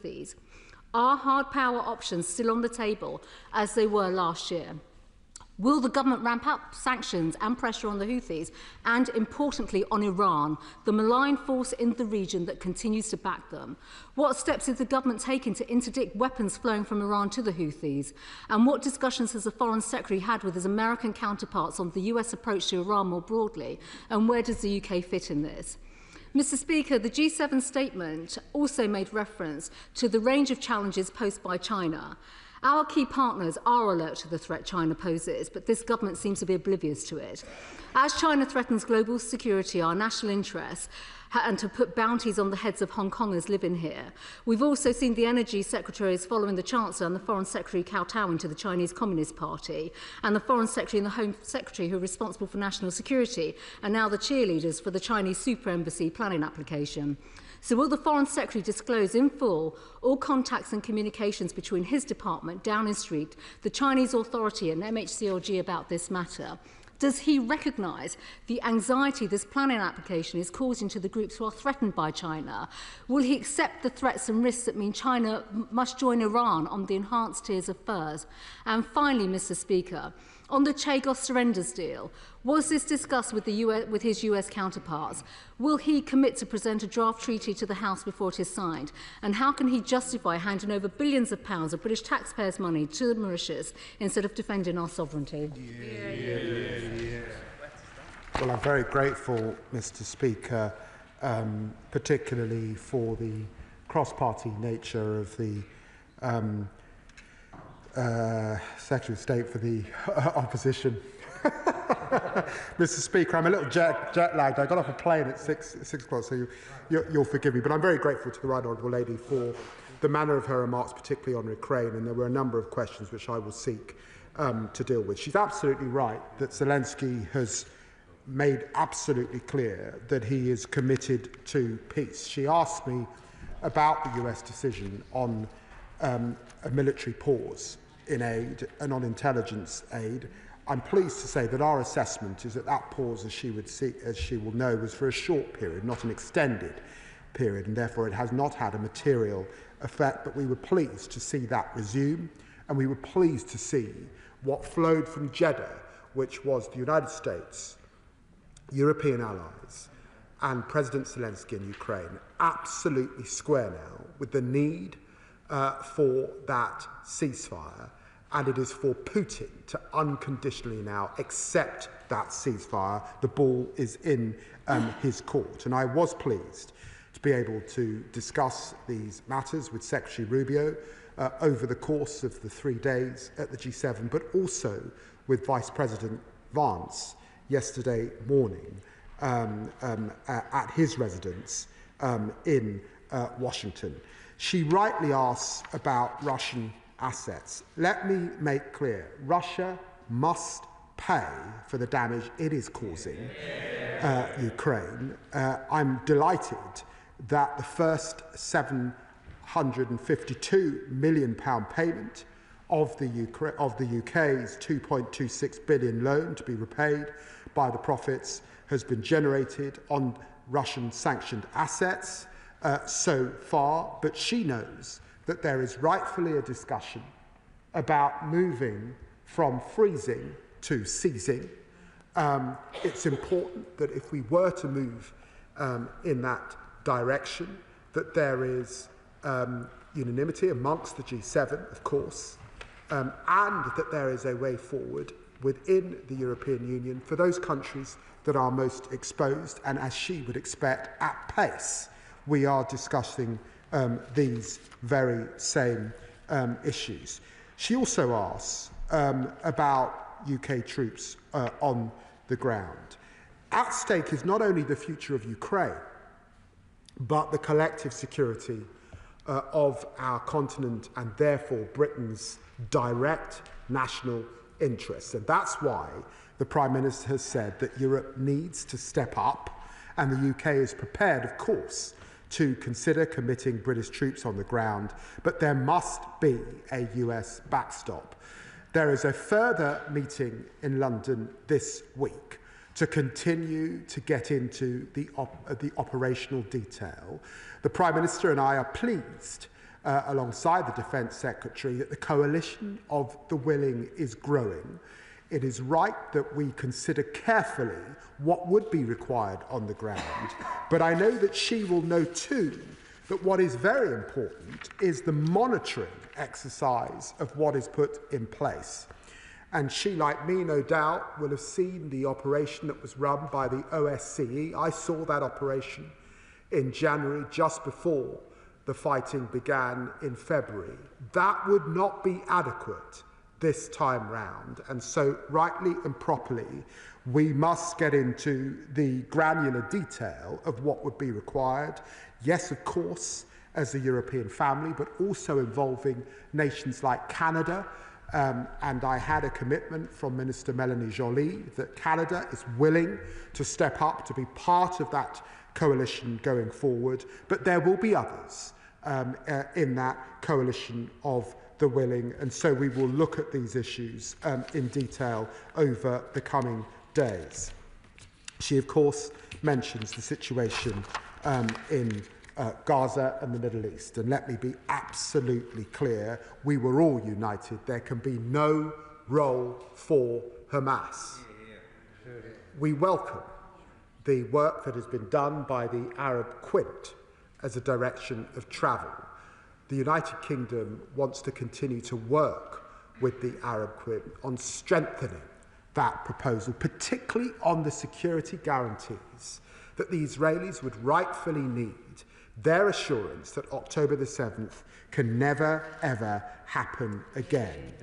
Houthis? Are hard power options still on the table as they were last year? Will the government ramp up sanctions and pressure on the Houthis and, importantly, on Iran, the malign force in the region that continues to back them? What steps is the government taking to interdict weapons flowing from Iran to the Houthis? And what discussions has the Foreign Secretary had with his American counterparts on the US approach to Iran more broadly? And where does the UK fit in this? Mr. Speaker, the G7 statement also made reference to the range of challenges posed by China. Our key partners are alert to the threat China poses, but this government seems to be oblivious to it. As China threatens global security, our national interests, and to put bounties on the heads of Hong Kongers living here, we've also seen the Energy Secretaries following the Chancellor and the Foreign Secretary kowtowing to the Chinese Communist Party, and the Foreign Secretary and the Home Secretary, who are responsible for national security, are now the cheerleaders for the Chinese super embassy planning application. So will the Foreign Secretary disclose in full all contacts and communications between his department, Downing Street, the Chinese Authority and MHCLG about this matter? Does he recognise the anxiety this planning application is causing to the groups who are threatened by China? Will he accept the threats and risks that mean China must join Iran on the enhanced tiers of furs? And finally, Mr. Speaker, on the Chagos surrenders deal, was this discussed with his US counterparts? Will he commit to present a draft treaty to the House before it is signed? And how can he justify handing over billions of pounds of British taxpayers' money to Mauritius instead of defending our sovereignty? Well, I'm very grateful, Mr. Speaker, particularly for the cross-party nature of the Secretary of State for the Opposition. Mr. Speaker, I'm a little jet-lagged. I got off a plane at 6 o'clock, so you'll forgive me. But I'm very grateful to the Right Honourable Lady for the manner of her remarks, particularly on Ukraine, and there were a number of questions which I will seek to deal with. She's absolutely right that Zelensky has made absolutely clear that he is committed to peace. She asked me about the US decision on a military pause in aid and on intelligence aid. I'm pleased to say that our assessment is that that pause, as she will know, was for a short period, not an extended period, and therefore it has not had a material effect, but we were pleased to see that resume, and we were pleased to see what flowed from Jeddah, which was the United States, European allies, and President Zelensky in Ukraine absolutely square now with the need for that ceasefire, and it is for Putin to unconditionally now accept that ceasefire. The ball is in his court. And I was pleased to be able to discuss these matters with Secretary Rubio over the course of the 3 days at the G7, but also with Vice President Vance yesterday morning at his residence in Washington. She rightly asks about Russian assets. Let me make clear, Russia must pay for the damage it is causing Ukraine. I'm delighted that the first £752 million payment of the UK's £2.26 billion loan to be repaid by the profits has been generated on Russian sanctioned assets so far, but she knows that there is rightfully a discussion about moving from freezing to seizing. It's important that if we were to move in that direction, that there is unanimity amongst the G7, of course, and that there is a way forward within the European Union for those countries that are most exposed, and as she would expect, at pace. We are discussing these very same issues. She also asks about UK troops on the ground. At stake is not only the future of Ukraine, but the collective security of our continent and therefore Britain's direct national interests. And that's why the Prime Minister has said that Europe needs to step up, and the UK is prepared, of course, to consider committing British troops on the ground, but there must be a US backstop. There is a further meeting in London this week to continue to get into the operational detail. The Prime Minister and I are pleased alongside the Defence Secretary, that the coalition of the willing is growing. It is right that we consider carefully what would be required on the ground, but I know that she will know too that what is very important is the monitoring exercise of what is put in place. And she, like me, no doubt, will have seen the operation that was run by the OSCE. I saw that operation in January, just before the fighting began in February. That would not be adequate this time round. And so, rightly and properly, we must get into the granular detail of what would be required. Yes, of course, as a European family, but also involving nations like Canada. And I had a commitment from Minister Melanie Joly that Canada is willing to step up to be part of that coalition going forward, but there will be others in that coalition of the willing, and so we will look at these issues in detail over the coming days. She, of course, mentions the situation in Gaza and the Middle East, and let me be absolutely clear, we were all united. There can be no role for Hamas. We welcome the work that has been done by the Arab Quint as a direction of travel. The United Kingdom wants to continue to work with the Arab Quint on strengthening that proposal, particularly on the security guarantees that the Israelis would rightfully need, their assurance that October the 7th can never, ever happen again.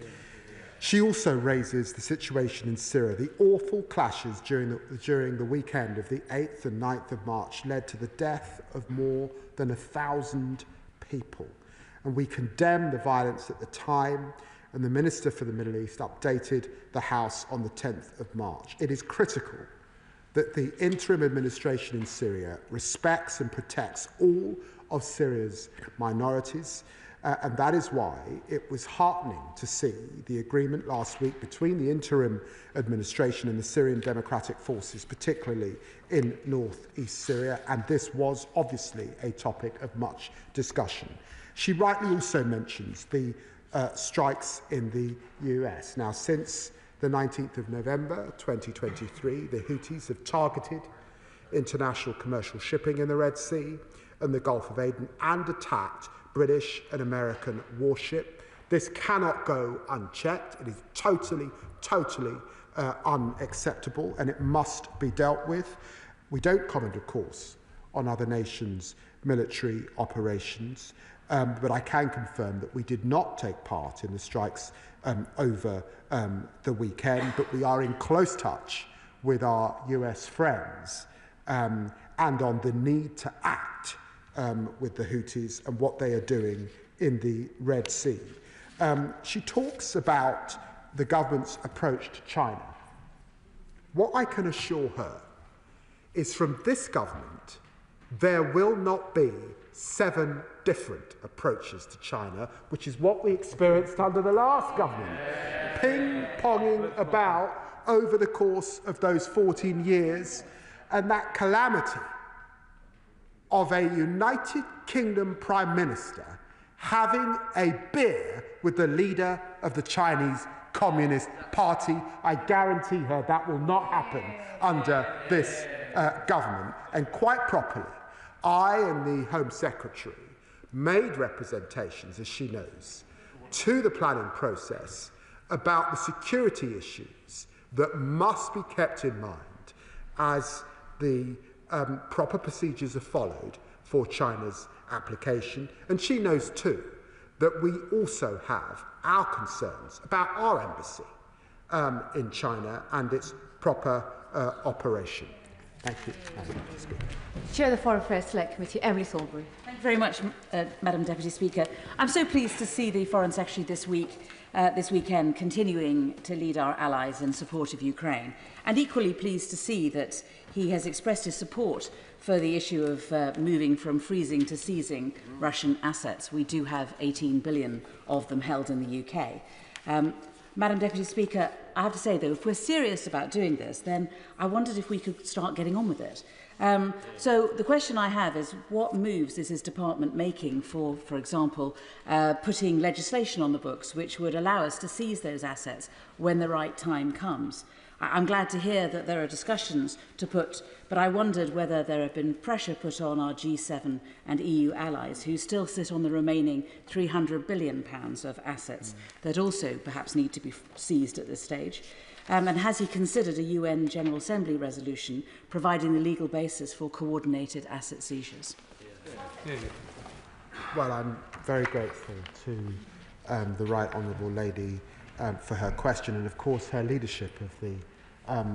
She also raises the situation in Syria. The awful clashes during the weekend of the 8th and 9th of March led to the death of more than 1,000 people. And we condemn the violence at the time, and the Minister for the Middle East updated the House on the 10th of March. It is critical that the interim administration in Syria respects and protects all of Syria's minorities, and that is why it was heartening to see the agreement last week between the interim administration and the Syrian Democratic Forces, particularly in northeast Syria, and this was obviously a topic of much discussion. She rightly also mentions the strikes in the US. Now, since the 19th of November 2023, the Houthis have targeted international commercial shipping in the Red Sea and the Gulf of Aden and attacked British and American warship. This cannot go unchecked. It is totally unacceptable, and it must be dealt with. We don't comment, of course, on other nations' military operations, but I can confirm that we did not take part in the strikes over the weekend, but we are in close touch with our US friends and on the need to act with the Houthis and what they are doing in the Red Sea. She talks about the government's approach to China. What I can assure her is from this government, there will not be 7 different approaches to China, which is what we experienced under the last government. Ping-ponging about over the course of those 14 years, and that calamity of a United Kingdom Prime Minister having a beer with the leader of the Chinese Communist Party. I guarantee her that will not happen under this government. And quite properly, I and the Home Secretary made representations, as she knows, to the planning process about the security issues that must be kept in mind as the proper procedures are followed for China's application. And she knows too that we also have our concerns about our embassy in China and its proper operation. Thank you, Madam Speaker. Chair of the Foreign Affairs Select Committee, Emily Thornbury. Thank you very much, Madam Deputy Speaker. I'm so pleased to see the Foreign Secretary this weekend continuing to lead our allies in support of Ukraine, and equally pleased to see that he has expressed his support for the issue of moving from freezing to seizing Russian assets. We do have 18 billion of them held in the UK. Madam Deputy Speaker, I have to say, though, if we're serious about doing this, then I wondered if we could start getting on with it. So the question I have is, what moves is his department making for example, putting legislation on the books which would allow us to seize those assets when the right time comes? I'm glad to hear that there are discussions to put, but I wondered whether there have been pressure put on our G7 and EU allies who still sit on the remaining £300 billion of assets that also perhaps need to be seized at this stage. And has he considered a UN General Assembly resolution providing the legal basis for coordinated asset seizures? Well, I'm very grateful to the Right Honourable Lady for her question and, of course, her leadership of the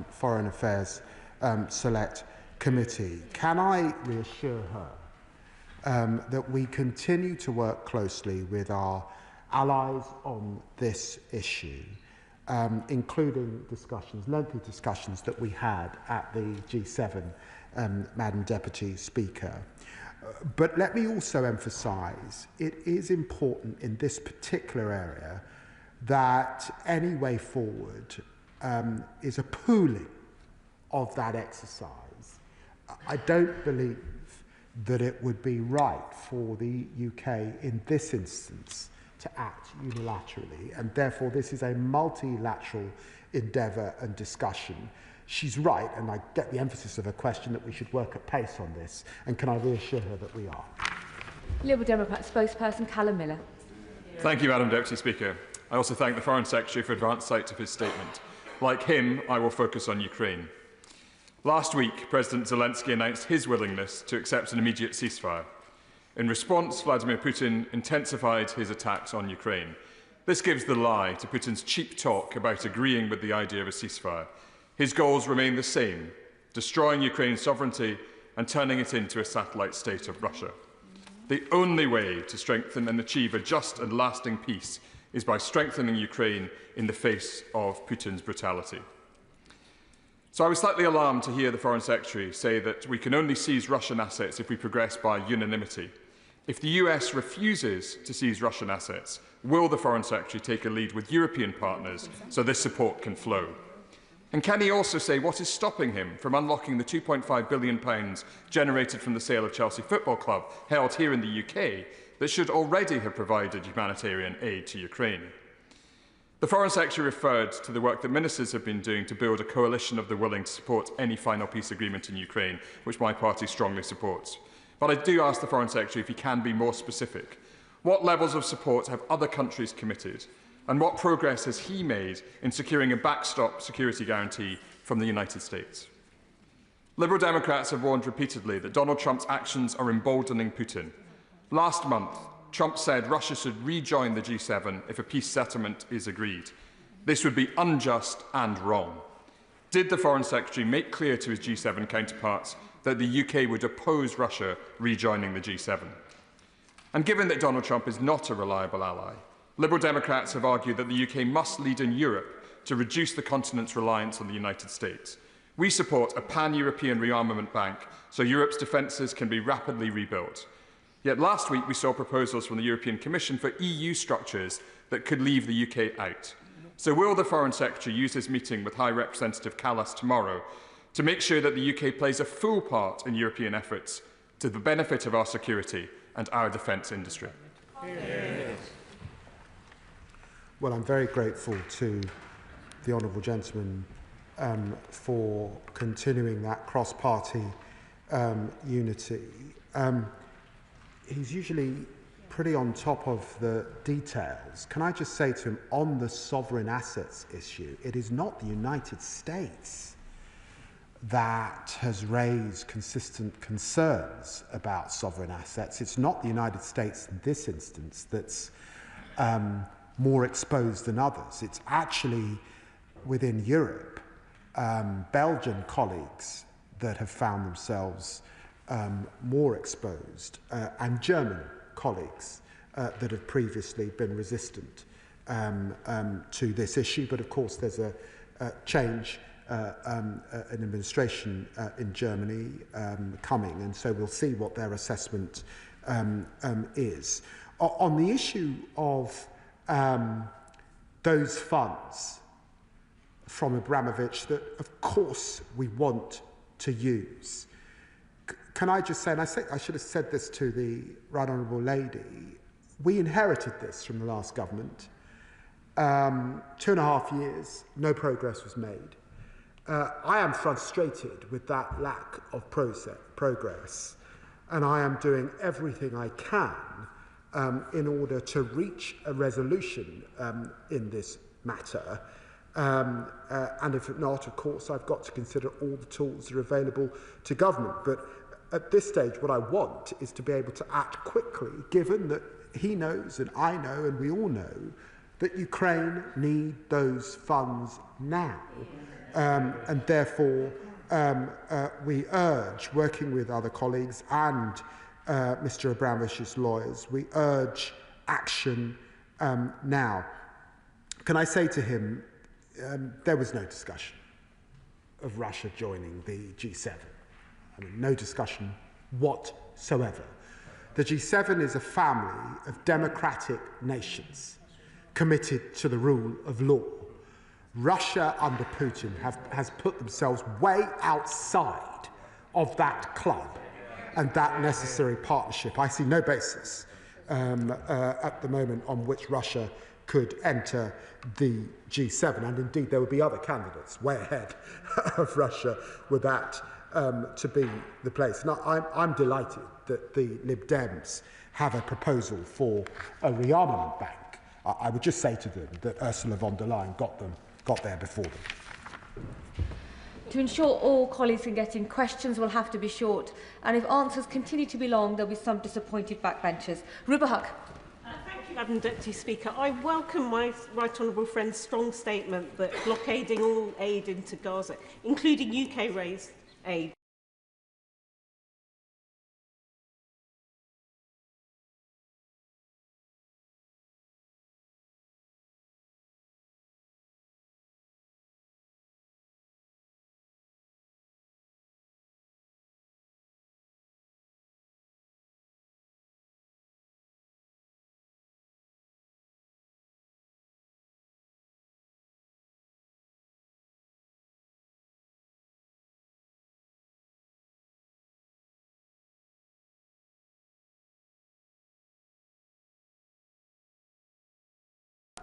Foreign Affairs Select Committee. Can I reassure her that we continue to work closely with our allies on this issue, including lengthy discussions that we had at the G7, Madam Deputy Speaker. But let me also emphasise it is important in this particular area that any way forward is a pooling of that exercise. I don't believe that it would be right for the UK in this instance to act unilaterally, and therefore this is a multilateral endeavour and discussion. She's right, and I get the emphasis of her question that we should work at pace on this, and can I reassure her that we are? Liberal Democrat spokesperson Callum Miller. Thank you, Madam Deputy Speaker. I also thank the Foreign Secretary for advance sight of his statement. Like him, I will focus on Ukraine. Last week, President Zelensky announced his willingness to accept an immediate ceasefire. In response, Vladimir Putin intensified his attacks on Ukraine. This gives the lie to Putin's cheap talk about agreeing with the idea of a ceasefire. His goals remain the same: destroying Ukraine's sovereignty and turning it into a satellite state of Russia. The only way to strengthen and achieve a just and lasting peace is by strengthening Ukraine in the face of Putin's brutality. So I was slightly alarmed to hear the Foreign Secretary say that we can only seize Russian assets if we progress by unanimity. If the US refuses to seize Russian assets, will the Foreign Secretary take a lead with European partners so this support can flow? And can he also say what is stopping him from unlocking the £2.5 billion generated from the sale of Chelsea Football Club, held here in the UK, that should already have provided humanitarian aid to Ukraine? The Foreign Secretary referred to the work that ministers have been doing to build a coalition of the willing to support any final peace agreement in Ukraine, which my party strongly supports. But I do ask the Foreign Secretary if he can be more specific. What levels of support have other countries committed? And what progress has he made in securing a backstop security guarantee from the United States? Liberal Democrats have warned repeatedly that Donald Trump's actions are emboldening Putin. Last month, Trump said Russia should rejoin the G7 if a peace settlement is agreed. This would be unjust and wrong. Did the Foreign Secretary make clear to his G7 counterparts that the UK would oppose Russia rejoining the G7? And given that Donald Trump is not a reliable ally, Liberal Democrats have argued that the UK must lead in Europe to reduce the continent's reliance on the United States. We support a pan-European rearmament bank so Europe's defences can be rapidly rebuilt. Yet last week we saw proposals from the European Commission for EU structures that could leave the UK out. So will the Foreign Secretary use his meeting with High Representative Callas tomorrow to make sure that the UK plays a full part in European efforts to the benefit of our security and our defence industry? Yes. Well, I'm very grateful to the Honourable Gentleman for continuing that cross-party unity. He's usually pretty on top of the details. Can I just say to him, on the sovereign assets issue, it is not the United States that has raised consistent concerns about sovereign assets. It's not the United States in this instance that's more exposed than others. It's actually within Europe, Belgian colleagues that have found themselves more exposed, and German colleagues that have previously been resistant to this issue. But of course, there's a change, an administration in Germany coming, and so we'll see what their assessment is. On the issue of those funds from Abramovich that, of course, we want to use, can I just say, and I should have said this to the Right Honourable Lady, we inherited this from the last government. 2.5 years, no progress was made. I am frustrated with that lack of progress, and I am doing everything I can in order to reach a resolution in this matter. And if not, of course, I've got to consider all the tools that are available to government. But at this stage, what I want is to be able to act quickly, given that he knows and I know and we all know that Ukraine need those funds now. And therefore, we urge, working with other colleagues and Mr. Abramovich's lawyers, we urge action now. Can I say to him, there was no discussion of Russia joining the G7. I mean, no discussion whatsoever. The G7 is a family of democratic nations committed to the rule of law. Russia under Putin has put themselves way outside of that club and that necessary partnership. I see no basis at the moment on which Russia could enter the G7, and indeed there would be other candidates way ahead of Russia with that to be the place. And I'm delighted that the Lib Dems have a proposal for a rearmament bank. I would just say to them that Ursula von der Leyen got there before them. To ensure all colleagues can get in, questions will have to be short, and if answers continue to be long, there'll be some disappointed backbenchers. Rubahuck. Thank you, Madam Deputy Speaker. I welcome my Right Honourable friend's strong statement that blockading all aid into Gaza, including UK-raised aid,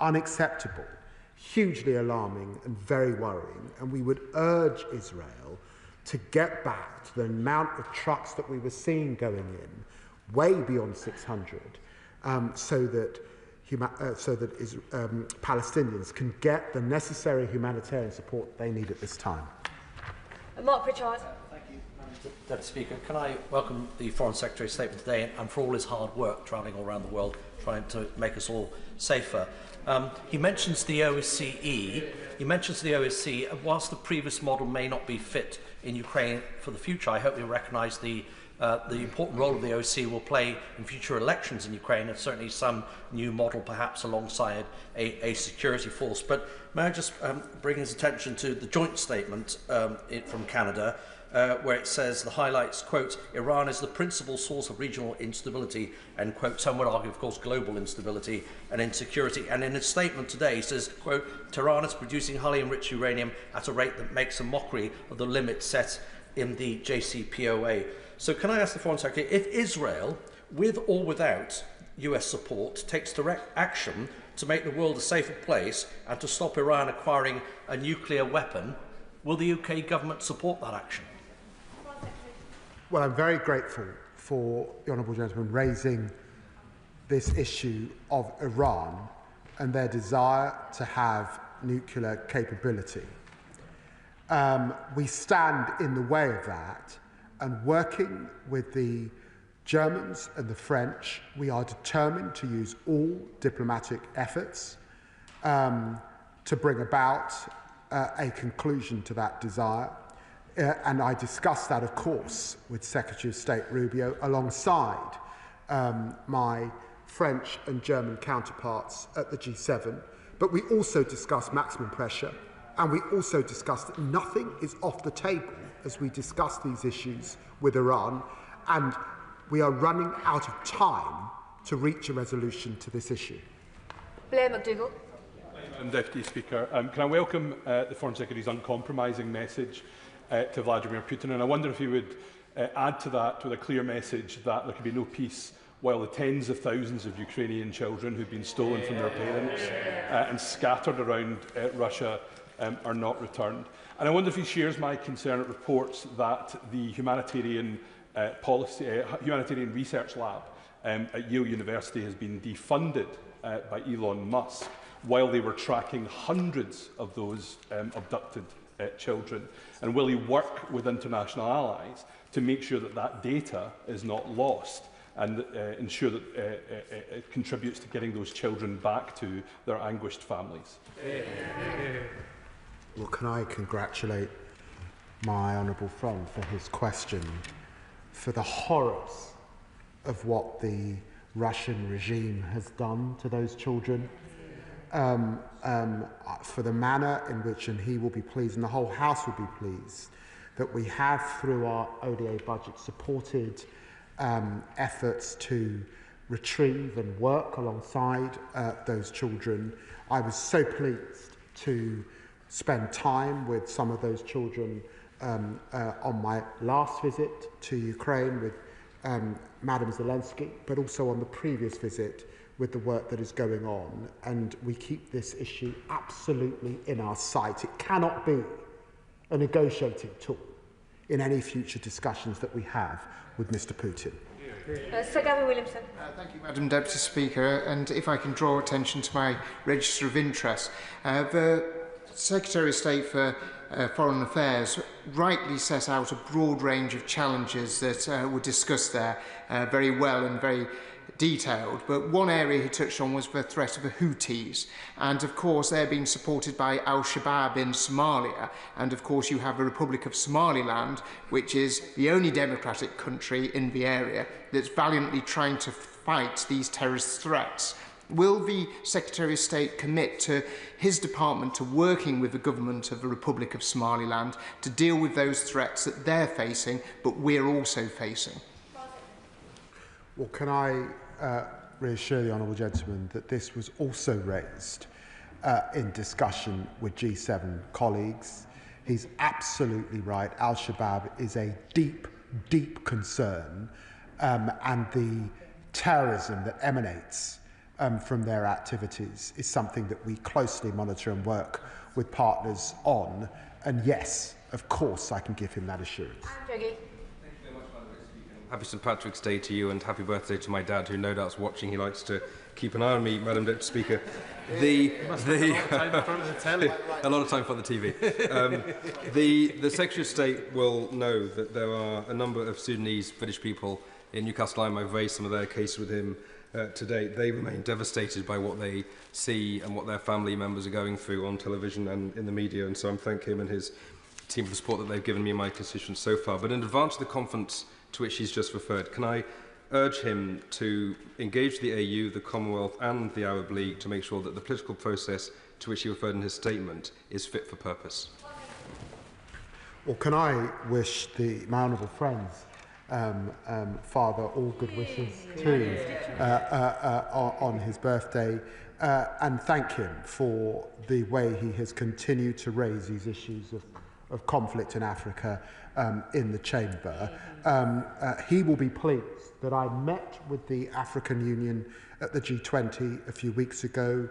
unacceptable, hugely alarming and very worrying, and we would urge Israel to get back to the amount of trucks that we were seeing going in, way beyond 600, so that Palestinians can get the necessary humanitarian support they need at this time. Mark Pritchard. Thank you, Madam Deputy Speaker. Can I welcome the Foreign Secretary's statement today and for all his hard work travelling all around the world trying to make us all safer. He mentions the OSCE. He mentions the OSCE, and whilst the previous model may not be fit in Ukraine for the future, I hope you recognise the important role of the OSCE will play in future elections in Ukraine, and certainly some new model perhaps alongside a security force. But may I just bring his attention to the joint statement from Canada, where it says, the highlights, quote, Iran is the principal source of regional instability, and, quote, some would argue, of course, global instability and insecurity. And in his statement today, he says, quote, Tehran is producing highly enriched uranium at a rate that makes a mockery of the limits set in the JCPOA. So can I ask the Foreign Secretary, if Israel, with or without US support, takes direct action to make the world a safer place and to stop Iran acquiring a nuclear weapon, will the UK government support that action? Well, I'm very grateful for the Honourable Gentleman raising this issue of Iran and their desire to have nuclear capability. We stand in the way of that, and working with the Germans and the French, we are determined to use all diplomatic efforts to bring about a conclusion to that desire. And I discussed that, of course, with Secretary of State Rubio alongside my French and German counterparts at the G7. But we also discussed maximum pressure, and we also discussed that nothing is off the table as we discuss these issues with Iran, and we are running out of time to reach a resolution to this issue. Blair McDougall. Madam Deputy Speaker, can I welcome the Foreign Secretary's uncompromising message to Vladimir Putin, and I wonder if he would add to that with a clear message that there can be no peace while the tens of thousands of Ukrainian children who've been stolen from their parents and scattered around Russia are not returned. And I wonder if he shares my concern at reports that the Humanitarian Research Lab at Yale University has been defunded by Elon Musk while they were tracking hundreds of those abducted children. And will he work with international allies to make sure that that data is not lost and ensure that it contributes to getting those children back to their anguished families? Well, can I congratulate my honourable friend for his question, for the horrors of what the Russian regime has done to those children, for the manner in which, and he will be pleased and the whole House will be pleased, that we have, through our ODA budget, supported efforts to retrieve and work alongside those children. I was so pleased to spend time with some of those children on my last visit to Ukraine with Madam Zelensky, but also on the previous visit with the work that is going on. And we keep this issue absolutely in our sight. It cannot be a negotiating tool in any future discussions that we have with Mr. Putin. Sir Gavin Williamson. Thank you, Madam Deputy Speaker. And if I can draw attention to my register of interest, the Secretary of State for Foreign Affairs rightly set out a broad range of challenges that were discussed there very well and very detailed, but one area he touched on was the threat of the Houthis, and of course they're being supported by Al-Shabaab in Somalia, and of course you have the Republic of Somaliland, which is the only democratic country in the area that's valiantly trying to fight these terrorist threats. Will the Secretary of State commit to his department to working with the government of the Republic of Somaliland to deal with those threats that they're facing, but we're also facing? Well, can I reassure the honourable gentleman that this was also raised in discussion with G7 colleagues. He's absolutely right. Al-Shabaab is a deep, deep concern, and the terrorism that emanates from their activities is something that we closely monitor and work with partners on. And yes, of course, I can give him that assurance. Happy St Patrick's Day to you, and happy birthday to my dad, who no doubt is watching. He likes to keep an eye on me, Madam Deputy Speaker. A lot of time for the TV. The Secretary of State will know that there are a number of Sudanese British people in Newcastle. I've raised some of their cases with him today. They remain devastated by what they see and what their family members are going through on television and in the media, and so I thank him and his team for the support that they've given me and my constituents so far. But in advance of the conference to which he's just referred, can I urge him to engage the AU, the Commonwealth and the Arab League to make sure that the political process to which he referred in his statement is fit for purpose? Well, can I wish my honourable friends, father, all good wishes too on his birthday, and thank him for the way he has continued to raise these issues of conflict in Africa in the chamber. He will be pleased that I met with the African Union at the G20 a few weeks ago.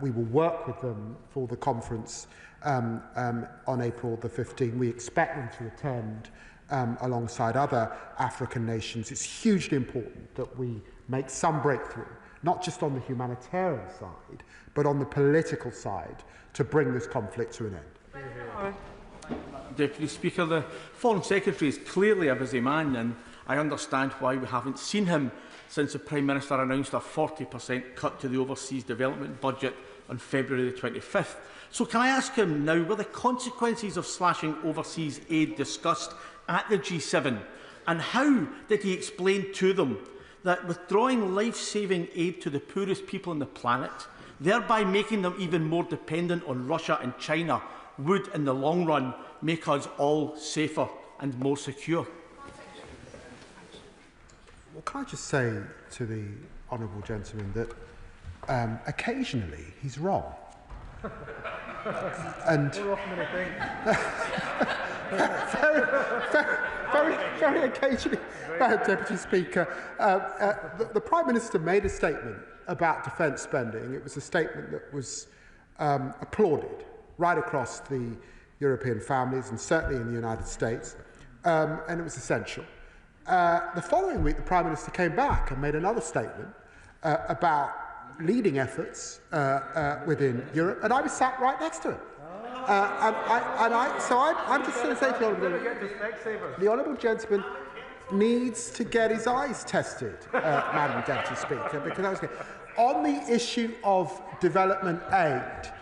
We will work with them for the conference on April the 15th. We expect them to attend alongside other African nations. It's hugely important that we make some breakthrough, not just on the humanitarian side, but on the political side, to bring this conflict to an end. Deputy Speaker, the Foreign Secretary is clearly a busy man, and I understand why we haven't seen him since the Prime Minister announced a 40% cut to the overseas development budget on February the 25th. So can I ask him now, were the consequences of slashing overseas aid discussed at the G7, and how did he explain to them that withdrawing life-saving aid to the poorest people on the planet, thereby making them even more dependent on Russia and China, would in the long run make us all safer and more secure? Well, can I just say to the honourable gentleman that occasionally he's wrong. And very occasionally, Deputy Speaker, the Prime Minister made a statement about defence spending. It was a statement that was applauded right across the European families and certainly in the United States, and it was essential. The following week, the Prime Minister came back and made another statement about leading efforts within Europe, and I was sat right next to him. I'm just going to say to the Honourable Gentleman needs to get his eyes tested, Madam Deputy Speaker, because I was going on the issue of development aid,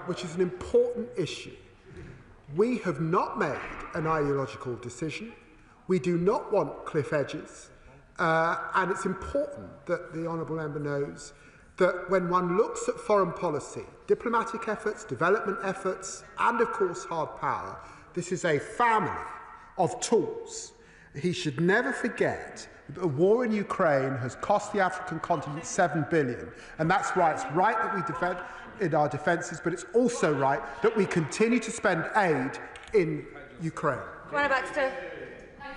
which is an important issue. We have not made an ideological decision. We do not want cliff edges, and it's important that the Honourable Member knows that when one looks at foreign policy, diplomatic efforts, development efforts, and of course hard power, this is a family of tools. He should never forget that the war in Ukraine has cost the African continent $7 billion, and that's right. It's right that we defend in our defences, but it's also right that we continue to spend aid in Ukraine. Thank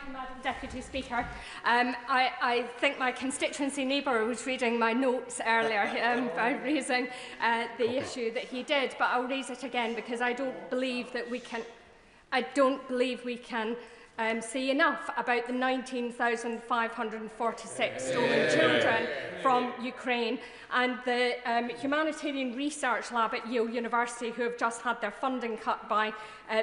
you, Madam Deputy Speaker. I think my constituency neighbour was reading my notes earlier by raising the issue that he did, but I'll raise it again because I don't believe we can say enough about the 19,546 stolen children from Ukraine and the Humanitarian Research Lab at Yale University, who have just had their funding cut by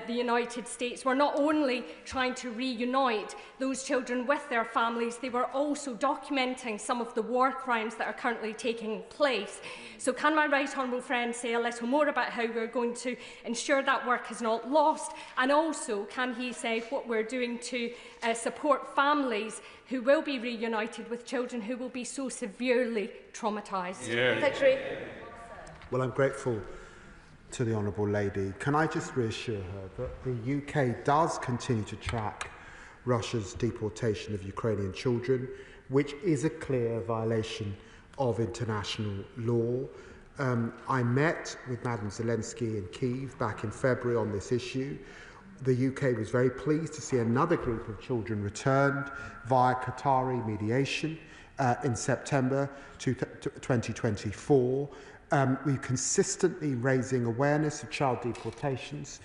the United States, were not only trying to reunite those children with their families, they were also documenting some of the war crimes that are currently taking place. So can my right honourable friend say a little more about how we're going to ensure that work is not lost, and also can he say what we're doing to support families who will be reunited with children who will be so severely traumatised? Yeah. Secretary. Well, I'm grateful to the Honourable Lady. Can I just reassure her that the UK does continue to track Russia's deportation of Ukrainian children, which is a clear violation of international law. I met with Madam Zelensky in Kyiv back in February on this issue. The UK was very pleased to see another group of children returned via Qatari mediation in September 2024. We're consistently raising awareness of child deportations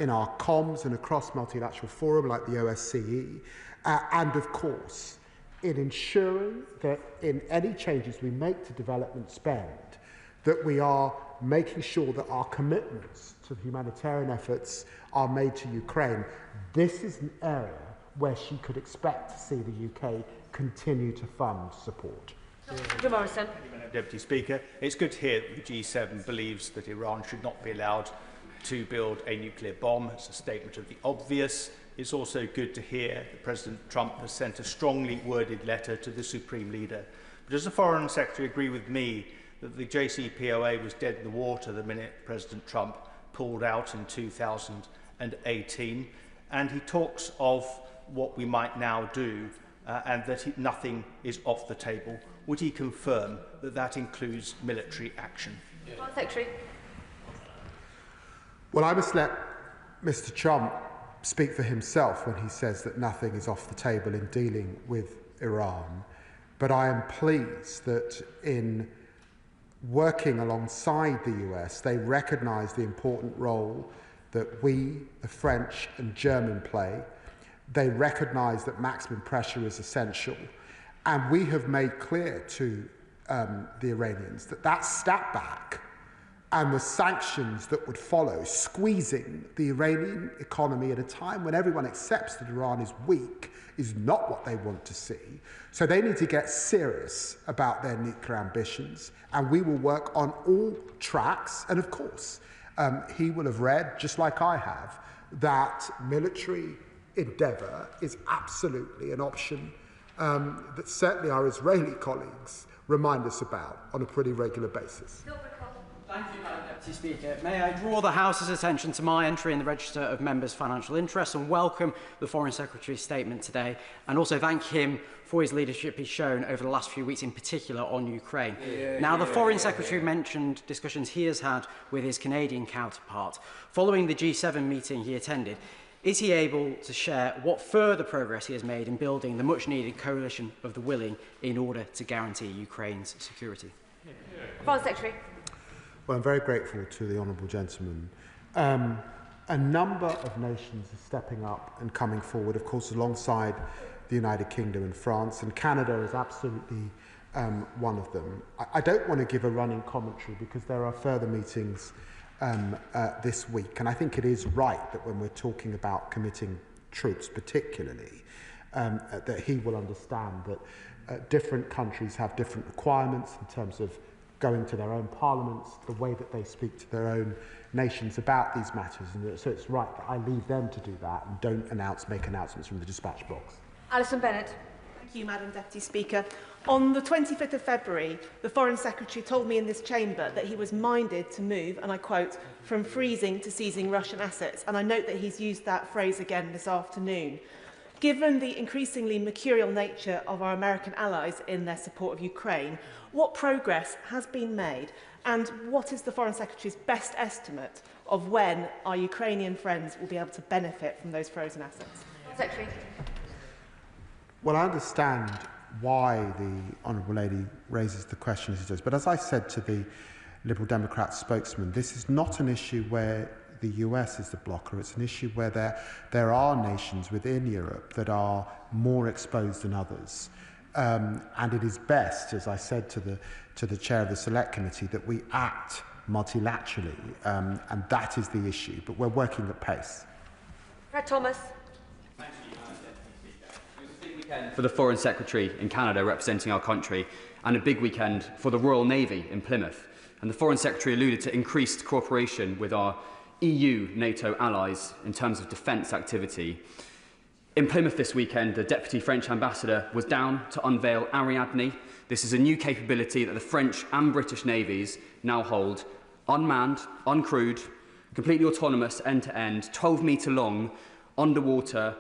in our comms and across multilateral forum like the OSCE, and of course in ensuring that in any changes we make to development spend, that we are making sure that our commitments to humanitarian efforts are made to Ukraine. This is an area where she could expect to see the UK continue to fund support. Morrison. Deputy Speaker, it's good to hear that the G7 believes that Iran should not be allowed to build a nuclear bomb. It's a statement of the obvious. It's also good to hear that President Trump has sent a strongly worded letter to the Supreme Leader. But does the Foreign Secretary agree with me that the JCPOA was dead in the water the minute President Trump pulled out in 2018? And he talks of what we might now do and that nothing is off the table. Would he confirm that that includes military action? Secretary. Well, I must let Mr. Trump speak for himself when he says that nothing is off the table in dealing with Iran. But I am pleased that in working alongside the US, they recognise the important role that we, the French and German, play. They recognise that maximum pressure is essential. And we have made clear to the Iranians that that step back and the sanctions that would follow, squeezing the Iranian economy at a time when everyone accepts that Iran is weak, is not what they want to see. So they need to get serious about their nuclear ambitions, and we will work on all tracks. And of course, he will have read, just like I have, that military endeavour is absolutely an option that certainly our Israeli colleagues remind us about on a pretty regular basis. Thank you, Madam Deputy Speaker. May I draw the House's attention to my entry in the Register of Members' Financial Interests and welcome the Foreign Secretary's statement today, and also thank him for his leadership he's shown over the last few weeks, in particular on Ukraine. The Foreign Secretary mentioned discussions he has had with his Canadian counterpart. Following the G7 meeting he attended, Is he able to share what further progress he has made in building the much-needed coalition of the willing in order to guarantee Ukraine's security? Foreign Secretary. Well, I'm very grateful to the honourable gentleman. A number of nations are stepping up and coming forward, of course, alongside the United Kingdom and France, and Canada is absolutely one of them. I don't want to give a running commentary because there are further meetings this week, and I think it is right that when we're talking about committing troops particularly, that he will understand that different countries have different requirements in terms of going to their own parliaments, the way that they speak to their own nations about these matters, and so it's right that I leave them to do that and don't make announcements from the dispatch box. Alison Bennett. Thank you, Madam Deputy Speaker. On the 25th of February, the Foreign Secretary told me in this chamber that he was minded to move, and I quote, from freezing to seizing Russian assets, and I note that he's used that phrase again this afternoon. Given the increasingly mercurial nature of our American allies in their support of Ukraine, what progress has been made, and what is the Foreign Secretary's best estimate of when our Ukrainian friends will be able to benefit from those frozen assets? Secretary. Well, I understand why the Honourable Lady raises the question as she does, but as I said to the Liberal Democrat spokesman, this is not an issue where the US is the blocker. It's an issue where there are nations within Europe that are more exposed than others. And it is best, as I said to the chair of the Select Committee, that we act multilaterally, and that is the issue. But we're working at pace. Fred Thomas. For the Foreign Secretary in Canada representing our country, and a big weekend for the Royal Navy in Plymouth. And the Foreign Secretary alluded to increased cooperation with our EU, NATO allies in terms of defence activity. In Plymouth this weekend, the Deputy French Ambassador was down to unveil Ariadne. This is a new capability that the French and British navies now hold, unmanned, uncrewed, completely autonomous, end-to-end, 12-metre long, underwater,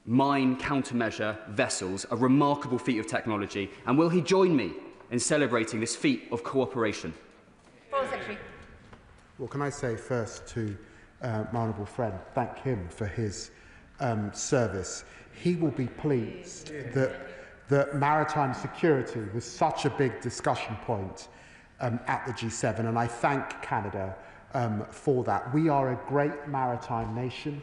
mine countermeasure vessels, a remarkable feat of technology. And will he join me in celebrating this feat of cooperation? Foreign Secretary. Well, can I say first to my honourable friend, thank him for his service. He will be pleased that maritime security was such a big discussion point at the G7, and I thank Canada for that. We are a great maritime nation,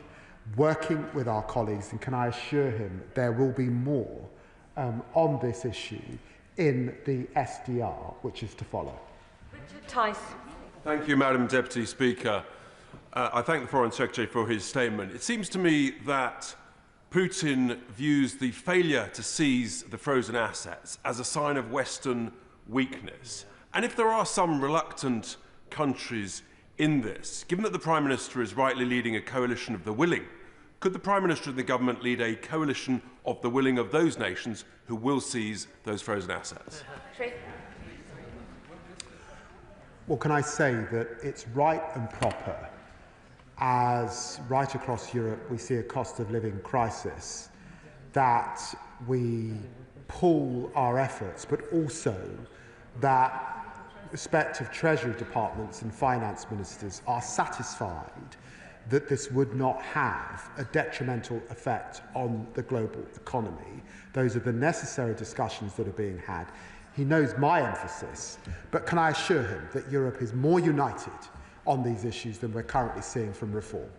working with our colleagues, and can I assure him there will be more on this issue in the SDR, which is to follow. Richard Tice. Thank you, Madam Deputy Speaker. I thank the Foreign Secretary for his statement. It seems to me that Putin views the failure to seize the frozen assets as a sign of Western weakness. And if there are some reluctant countries in this, given that the Prime Minister is rightly leading a coalition of the willing, could the Prime Minister and the government lead a coalition of the willing of those nations who will seize those frozen assets? Well, can I say that it's right and proper, as right across Europe we see a cost of living crisis, that we pool our efforts, but also that respective Treasury departments and finance ministers are satisfied that this would not have a detrimental effect on the global economy. Those are the necessary discussions that are being had. He knows my emphasis, but can I assure him that Europe is more united on these issues than we're currently seeing from reform?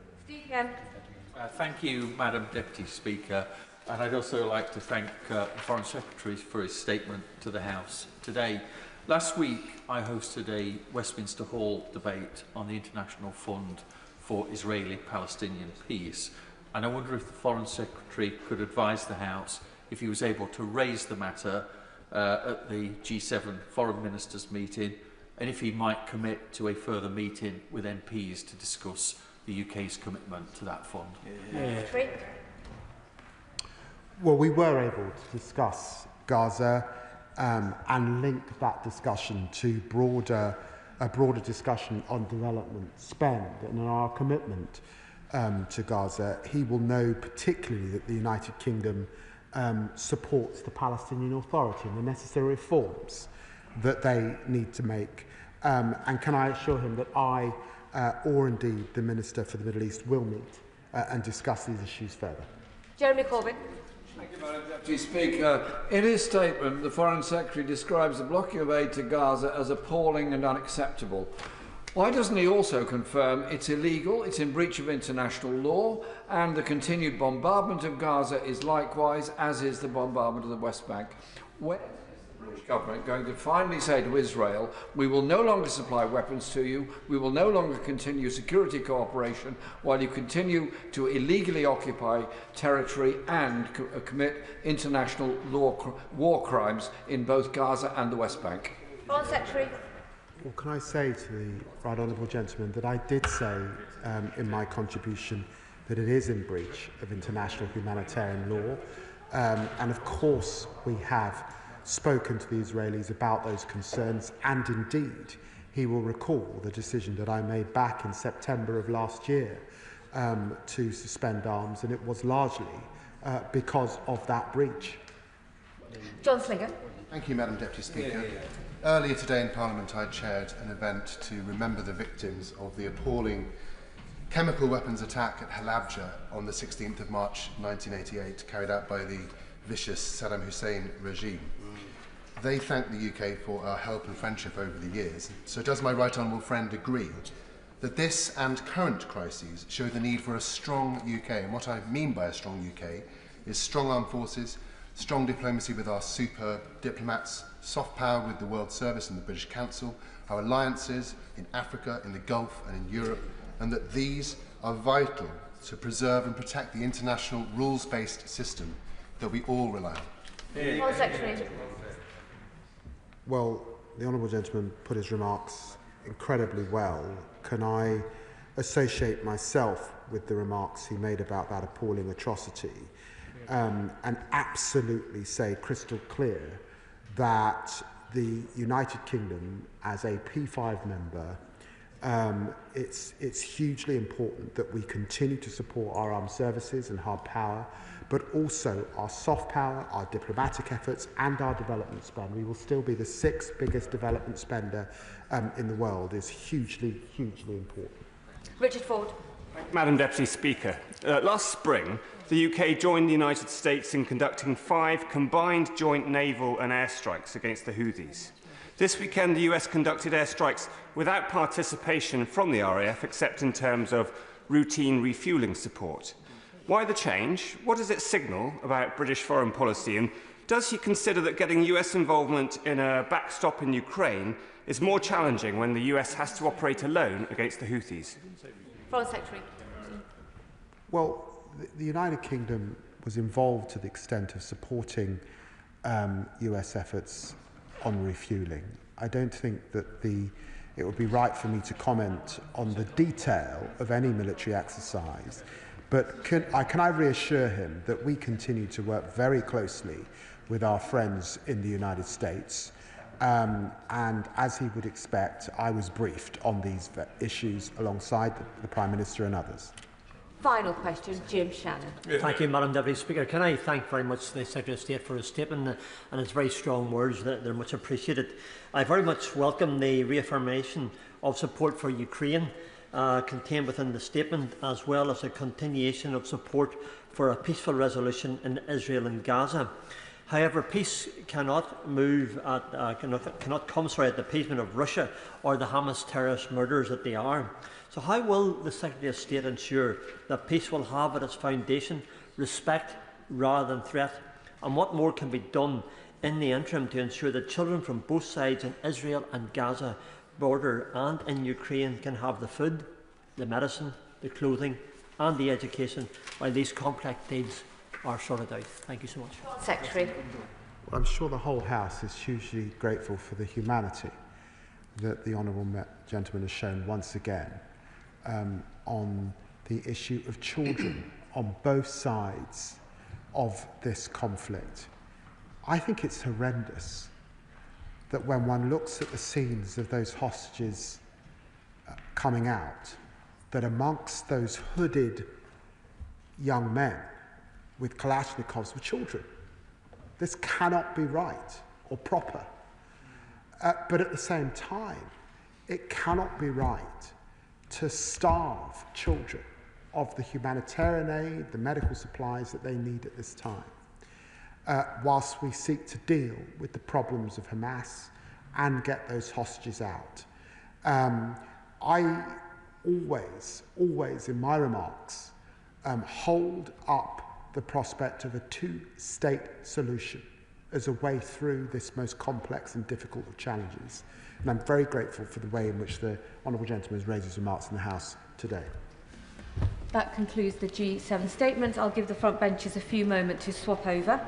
Thank you, Madam Deputy Speaker. And I'd also like to thank the Foreign Secretary for his statement to the House today. Last week, I hosted a Westminster Hall debate on the International Fund for Israeli-Palestinian Peace. And I wonder if the Foreign Secretary could advise the House if he was able to raise the matter at the G7 Foreign Ministers meeting, and if he might commit to a further meeting with MPs to discuss the UK's commitment to that fund. Well, we were able to discuss Gaza and link that discussion to a broader discussion on development spend and our commitment to Gaza. He will know particularly that the United Kingdom supports the Palestinian Authority and the necessary reforms that they need to make. And can I assure him that I, or indeed the Minister for the Middle East, will meet and discuss these issues further. Jeremy Corbyn. Thank you, Madam Deputy Speaker. In his statement, the Foreign Secretary describes the blocking of aid to Gaza as appalling and unacceptable. Why doesn't he also confirm it's illegal, it's in breach of international law, and the continued bombardment of Gaza is likewise, as is the bombardment of the West Bank? When is the British government going to finally say to Israel, we will no longer supply weapons to you, we will no longer continue security cooperation while you continue to illegally occupy territory and commit international law war crimes in both Gaza and the West Bank? Foreign Secretary. Well, can I say to the right honourable gentleman that I did say in my contribution that it is in breach of international humanitarian law, and of course we have spoken to the Israelis about those concerns, and indeed he will recall the decision that I made back in September of last year to suspend arms, and it was largely because of that breach. John Slinger. Thank you, Madam Deputy Speaker. Earlier today in Parliament, I chaired an event to remember the victims of the appalling chemical weapons attack at Halabja on the 16th of March 1988, carried out by the vicious Saddam Hussein regime. They thanked the UK for our help and friendship over the years. So does my right honourable friend agree that this and current crises show the need for a strong UK? And what I mean by a strong UK is strong armed forces, strong diplomacy with our superb diplomats, soft power with the World Service and the British Council, our alliances in Africa, in the Gulf and in Europe, and that these are vital to preserve and protect the international rules-based system that we all rely on. Foreign Secretary. Well, the honourable gentleman put his remarks incredibly well. Can I associate myself with the remarks he made about that appalling atrocity and absolutely say crystal clear that the United Kingdom, as a P5 member, it's hugely important that we continue to support our armed services and hard power, but also our soft power, our diplomatic efforts and our development spend. We will still be the 6th biggest development spender in the world. Is hugely, hugely important. Richard Ford. Madam Deputy Speaker, last spring, the UK joined the United States in conducting 5 combined joint naval and airstrikes against the Houthis. This weekend, the US conducted airstrikes without participation from the RAF, except in terms of routine refuelling support. Why the change? What does it signal about British foreign policy? And does he consider that getting US involvement in a backstop in Ukraine is more challenging when the US has to operate alone against the Houthis? Foreign Secretary. Well, the United Kingdom was involved to the extent of supporting US efforts on refuelling. I don't think that it would be right for me to comment on the detail of any military exercise, but can I reassure him that we continue to work very closely with our friends in the United States, and as he would expect, I was briefed on these issues alongside the Prime Minister and others. Final question, James Shannon. Thank you, Madam Deputy Speaker. Can I thank very much the Secretary of State for his statement and his very strong words. They're much appreciated. I very much welcome the reaffirmation of support for Ukraine contained within the statement, as well as a continuation of support for a peaceful resolution in Israel and Gaza. However, peace cannot come at the appeasement of Russia or the Hamas terrorist murderers that they are. So how will the Secretary of State ensure that peace will have at its foundation respect rather than threat? And what more can be done in the interim to ensure that children from both sides in Israel and Gaza border and in Ukraine can have the food, the medicine, the clothing and the education while these complex needs are sorted out? Thank you so much. Secretary. Well, I'm sure the whole House is hugely grateful for the humanity that the honourable gentleman has shown once again on the issue of children on both sides of this conflict. I think it's horrendous that when one looks at the scenes of those hostages coming out, that amongst those hooded young men with Kalashnikovs were children. This cannot be right or proper. But at the same time, it cannot be right to starve children of the humanitarian aid, the medical supplies that they need at this time, whilst we seek to deal with the problems of Hamas and get those hostages out. I always in my remarks hold up the prospect of a two-state solution as a way through this most complex and difficult of challenges. And I'm very grateful for the way in which the Honourable Gentleman has raised his remarks in the House today. That concludes the G7 statement. I'll give the front benches a few moments to swap over.